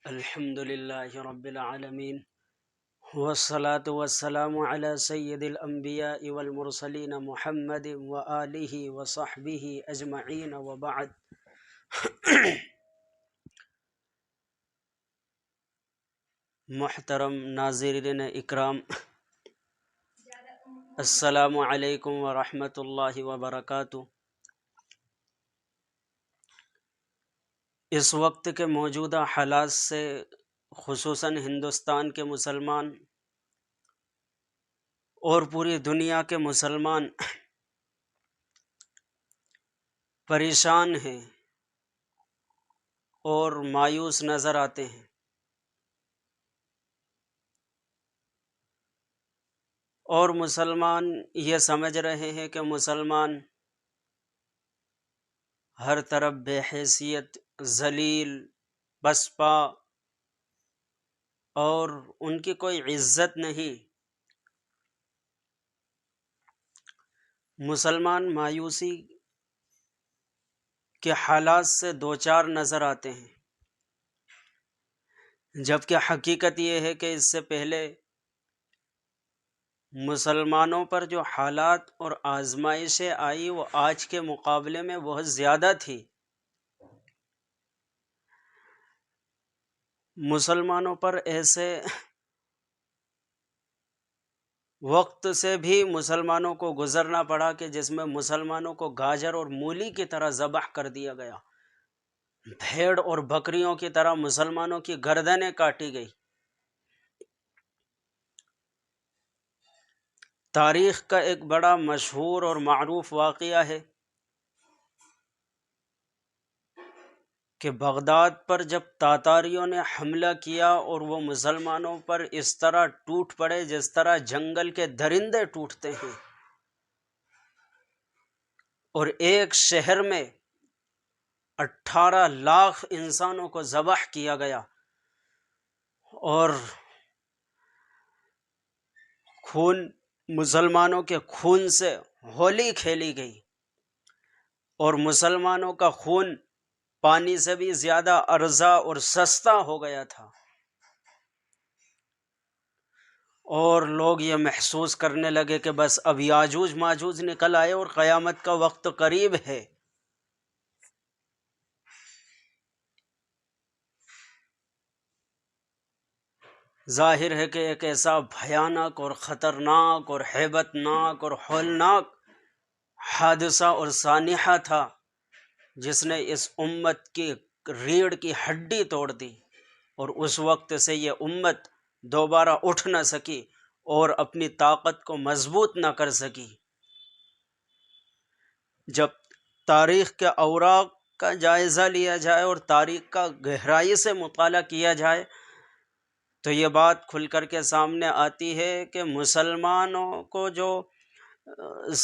الحمد لله رب العالمين والصلاة والسلام على سيد الأنبياء والمرسلين محمد وآله وصحبه أجمعين وبعد. محترم ناظرین اکرام، السلام علیکم ورحمۃ اللہ وبرکاتہ۔ اس وقت کے موجودہ حالات سے خصوصاً ہندوستان کے مسلمان اور پوری دنیا کے مسلمان پریشان ہیں اور مایوس نظر آتے ہیں، اور مسلمان یہ سمجھ رہے ہیں کہ مسلمان ہر طرف بے حیثیت، ذلیل، پسپا اور ان کی کوئی عزت نہیں۔ مسلمان مایوسی کے حالات سے دوچار نظر آتے ہیں، جبکہ حقیقت یہ ہے کہ اس سے پہلے مسلمانوں پر جو حالات اور آزمائشیں آئی وہ آج کے مقابلے میں بہت زیادہ تھی۔ مسلمانوں پر ایسے وقت سے بھی مسلمانوں کو گزرنا پڑا کہ جس میں مسلمانوں کو گاجر اور مولی کی طرح ذبح کر دیا گیا، بھیڑ اور بکریوں کی طرح مسلمانوں کی گردنیں کاٹی گئی۔ تاریخ کا ایک بڑا مشہور اور معروف واقعہ ہے کہ بغداد پر جب تاتاریوں نے حملہ کیا اور وہ مسلمانوں پر اس طرح ٹوٹ پڑے جس طرح جنگل کے درندے ٹوٹتے ہیں، اور ایک شہر میں 18 لاکھ انسانوں کو ذبح کیا گیا اور مسلمانوں کے خون سے ہولی کھیلی گئی، اور مسلمانوں کا خون پانی سے بھی زیادہ ارزاں اور سستا ہو گیا تھا، اور لوگ یہ محسوس کرنے لگے کہ بس اب یاجوج ماجوج نکل آئے اور قیامت کا وقت قریب ہے۔ ظاہر ہے کہ ایک ایسا بھیانک اور خطرناک اور ہیبت ناک اور ہولناک حادثہ اور سانحہ تھا جس نے اس امت کی ریڑھ کی ہڈی توڑ دی، اور اس وقت سے یہ امت دوبارہ اٹھ نہ سکی اور اپنی طاقت کو مضبوط نہ کر سکی۔ جب تاریخ کے اوراق کا جائزہ لیا جائے اور تاریخ کا گہرائی سے مطالعہ کیا جائے تو یہ بات کھل کر کے سامنے آتی ہے کہ مسلمانوں کو جو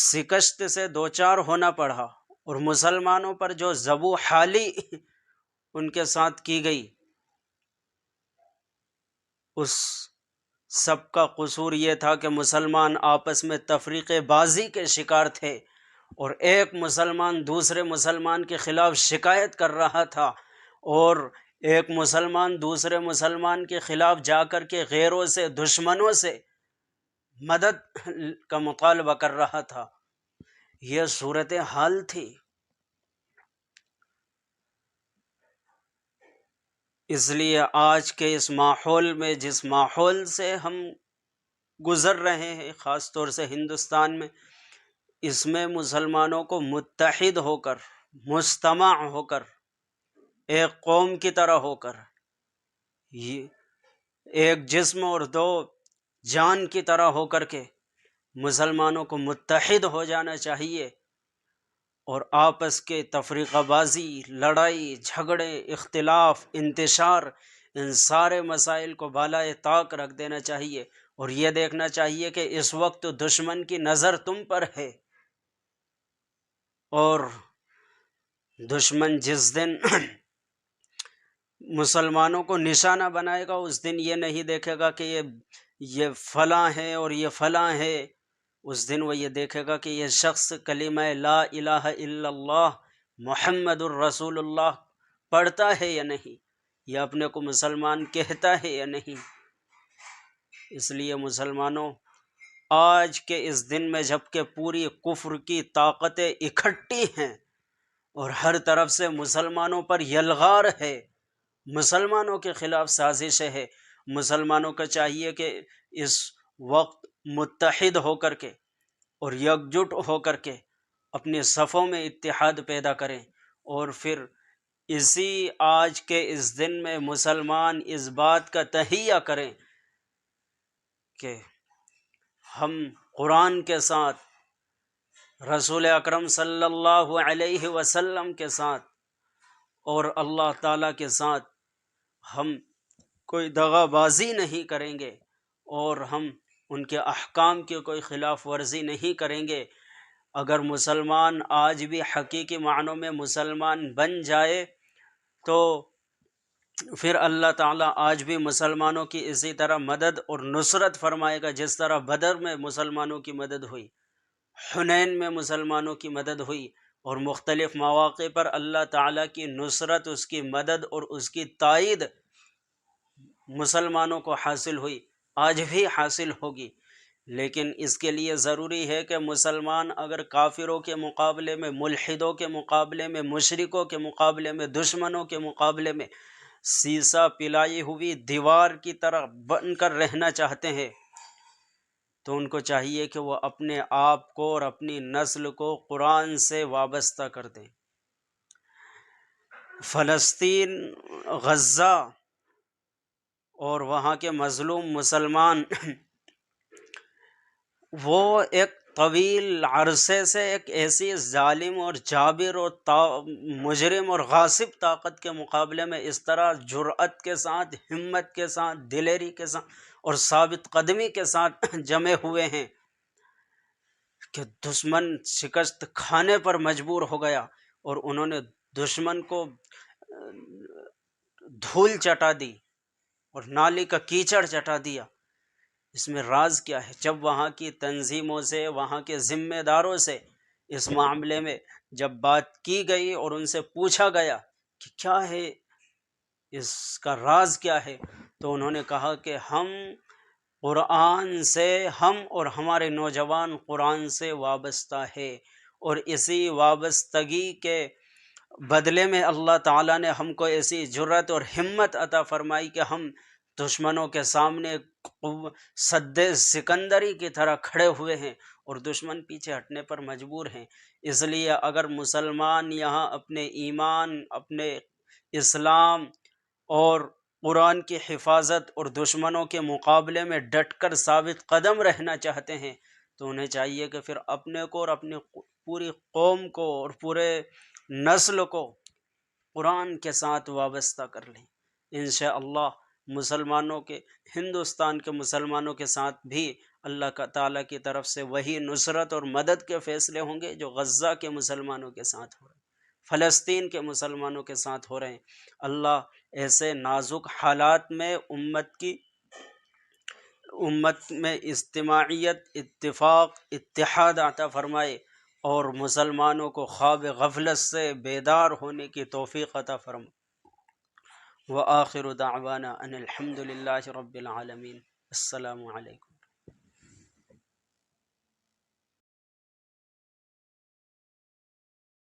شکست سے دوچار ہونا پڑا اور مسلمانوں پر جو ذبح حالی ان کے ساتھ کی گئی، اس سب کا قصور یہ تھا کہ مسلمان آپس میں تفریقے بازی کے شکار تھے، اور ایک مسلمان دوسرے مسلمان کے خلاف شکایت کر رہا تھا، اور ایک مسلمان دوسرے مسلمان کے خلاف جا کر کے غیروں سے، دشمنوں سے مدد کا مطالبہ کر رہا تھا۔ یہ صورتحال تھی۔ اس لیے آج کے اس ماحول میں، جس ماحول سے ہم گزر رہے ہیں خاص طور سے ہندوستان میں، اس میں مسلمانوں کو متحد ہو کر، مجتمع ہو کر، ایک قوم کی طرح ہو کر، ایک جسم اور دو جان کی طرح ہو کر کے مسلمانوں کو متحد ہو جانا چاہیے، اور آپس کے تفریقہ بازی، لڑائی جھگڑے، اختلاف، انتشار، ان سارے مسائل کو بالائے طاق رکھ دینا چاہیے، اور یہ دیکھنا چاہیے کہ اس وقت دشمن کی نظر تم پر ہے، اور دشمن جس دن مسلمانوں کو نشانہ بنائے گا اس دن یہ نہیں دیکھے گا کہ یہ فلاں ہے اور یہ فلاں ہے، اس دن وہ یہ دیکھے گا کہ یہ شخص کلمہ لا الہ الا اللہ محمد الرسول اللہ پڑھتا ہے یا نہیں، یہ اپنے کو مسلمان کہتا ہے یا نہیں؟ اس لیے مسلمانوں، آج کے اس دن میں جب کہ پوری کفر کی طاقتیں اکٹھی ہیں اور ہر طرف سے مسلمانوں پر یلغار ہے، مسلمانوں کے خلاف سازشیں ہے، مسلمانوں کا چاہیے کہ اس وقت متحد ہو کر کے اور یکجٹ ہو کر کے اپنے صفوں میں اتحاد پیدا کریں، اور پھر اسی آج کے اس دن میں مسلمان اس بات کا تہیہ کریں کہ ہم قرآن کے ساتھ، رسول اکرم صلی اللہ علیہ وسلم کے ساتھ اور اللہ تعالیٰ کے ساتھ ہم کوئی دغا بازی نہیں کریں گے، اور ہم ان کے احکام کی کوئی خلاف ورزی نہیں کریں گے۔ اگر مسلمان آج بھی حقیقی معنوں میں مسلمان بن جائے تو پھر اللہ تعالیٰ آج بھی مسلمانوں کی اسی طرح مدد اور نصرت فرمائے گا، جس طرح بدر میں مسلمانوں کی مدد ہوئی، حنین میں مسلمانوں کی مدد ہوئی، اور مختلف مواقع پر اللہ تعالیٰ کی نصرت، اس کی مدد اور اس کی تائید مسلمانوں کو حاصل ہوئی، آج بھی حاصل ہوگی۔ لیکن اس کے لیے ضروری ہے کہ مسلمان اگر کافروں کے مقابلے میں، ملحدوں کے مقابلے میں، مشرکوں کے مقابلے میں، دشمنوں کے مقابلے میں سیسا پلائی ہوئی دیوار کی طرح بن کر رہنا چاہتے ہیں، تو ان کو چاہیے کہ وہ اپنے آپ کو اور اپنی نسل کو قرآن سے وابستہ کر دیں۔ فلسطین، غزہ اور وہاں کے مظلوم مسلمان وہ ایک طویل عرصے سے ایک ایسی ظالم اور جابر اور مجرم اور غاصب طاقت کے مقابلے میں اس طرح جرأت کے ساتھ، ہمت کے ساتھ، دلیری کے ساتھ اور ثابت قدمی کے ساتھ جمے ہوئے ہیں کہ دشمن شکست کھانے پر مجبور ہو گیا، اور انہوں نے دشمن کو دھول چٹا دی اور نالی کا کیچڑ چٹا دیا۔ اس میں راز کیا ہے؟ جب وہاں کی تنظیموں سے، وہاں کے ذمہ داروں سے اس معاملے میں جب بات کی گئی اور ان سے پوچھا گیا کہ کیا ہے اس کا راز کیا ہے، تو انہوں نے کہا کہ ہم قرآن سے، ہم اور ہمارے نوجوان قرآن سے وابستہ ہے، اور اسی وابستگی کے بدلے میں اللہ تعالیٰ نے ہم کو ایسی جرأت اور ہمت عطا فرمائی کہ ہم دشمنوں کے سامنے سد سکندری کی طرح کھڑے ہوئے ہیں، اور دشمن پیچھے ہٹنے پر مجبور ہیں۔ اس لیے اگر مسلمان یہاں اپنے ایمان، اپنے اسلام اور قرآن کی حفاظت اور دشمنوں کے مقابلے میں ڈٹ کر ثابت قدم رہنا چاہتے ہیں، تو انہیں چاہیے کہ پھر اپنے کو اور اپنی پوری قوم کو اور پورے نسل کو قرآن کے ساتھ وابستہ کر لیں۔ انشاءاللہ مسلمانوں کے، ہندوستان کے مسلمانوں کے ساتھ بھی اللہ تعالیٰ کی طرف سے وہی نصرت اور مدد کے فیصلے ہوں گے جو غزہ کے مسلمانوں کے ساتھ ہو رہے ہیں، فلسطین کے مسلمانوں کے ساتھ ہو رہے ہیں۔ اللہ ایسے نازک حالات میں امت میں اجتماعیت، اتفاق، اتحاد عطا فرمائے، اور مسلمانوں کو خواب غفلت سے بیدار ہونے کی توفیق عطا فرمائے۔ وآخر دعوانا ان الحمد للہ رب العالمین۔ السلام علیکم۔